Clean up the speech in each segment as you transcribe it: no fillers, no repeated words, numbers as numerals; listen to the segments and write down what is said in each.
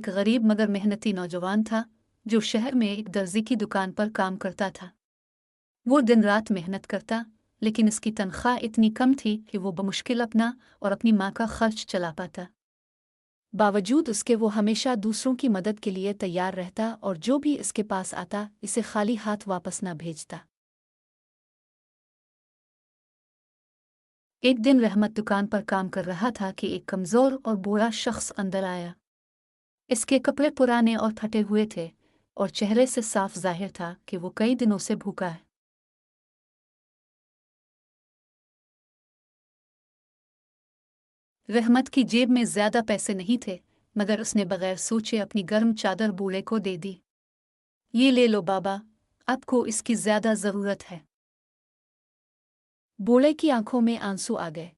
एक गरीब मगर मेहनती नौजवान था जो शहर में एक दर्जी की दुकान पर काम करता था। वो दिन रात मेहनत करता, लेकिन इसकी तनख्वाह इतनी कम थी कि वो बमुश्किल अपना और अपनी माँ का खर्च चला पाता। बावजूद उसके वो हमेशा दूसरों की मदद के लिए तैयार रहता और जो भी इसके पास आता इसे खाली हाथ वापस न भेजता। एक दिन रहमत दुकान पर काम कर रहा था कि एक कमज़ोर और बूढ़ा शख्स अंदर आया। इसके कपड़े पुराने और फटे हुए थे और चेहरे से साफ जाहिर था कि वो कई दिनों से भूखा है। रहमत की जेब में ज्यादा पैसे नहीं थे, मगर उसने बगैर सोचे अपनी गर्म चादर बूढ़े को दे दी। ये ले लो बाबा, आपको इसकी ज्यादा जरूरत है। बूढ़े की आंखों में आंसू आ गए।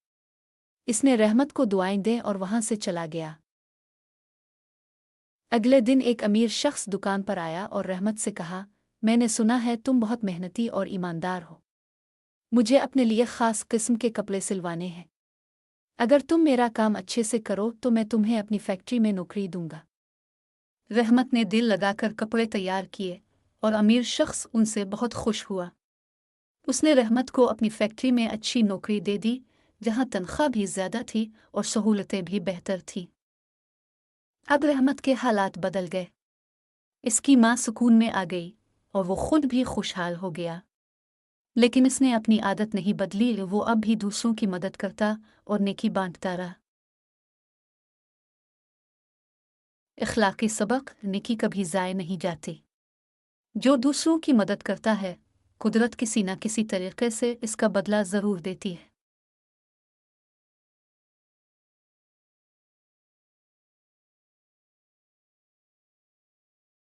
इसने रहमत को दुआएं दे और वहां से चला गया। अगले दिन एक अमीर शख्स दुकान पर आया और रहमत से कहा, मैंने सुना है तुम बहुत मेहनती और ईमानदार हो। मुझे अपने लिए खास किस्म के कपड़े सिलवाने हैं। अगर तुम मेरा काम अच्छे से करो तो मैं तुम्हें अपनी फैक्ट्री में नौकरी दूंगा। रहमत ने दिल लगाकर कपड़े तैयार किए और अमीर शख्स उनसे बहुत खुश हुआ। उसने रहमत को अपनी फैक्ट्री में अच्छी नौकरी दे दी, जहां तनख्वाह भी ज्यादा थी और सहूलतें भी बेहतर थीं। अब रहमत के हालात बदल गए। इसकी माँ सुकून में आ गई और वो खुद भी खुशहाल हो गया। लेकिन इसने अपनी आदत नहीं बदली, वो अब भी दूसरों की मदद करता और नेकी बांटता रहा। इखलाकी सबक, नेकी कभी ज़ाय नहीं जाती। जो दूसरों की मदद करता है, कुदरत किसी न किसी तरीके से इसका बदला ज़रूर देती है।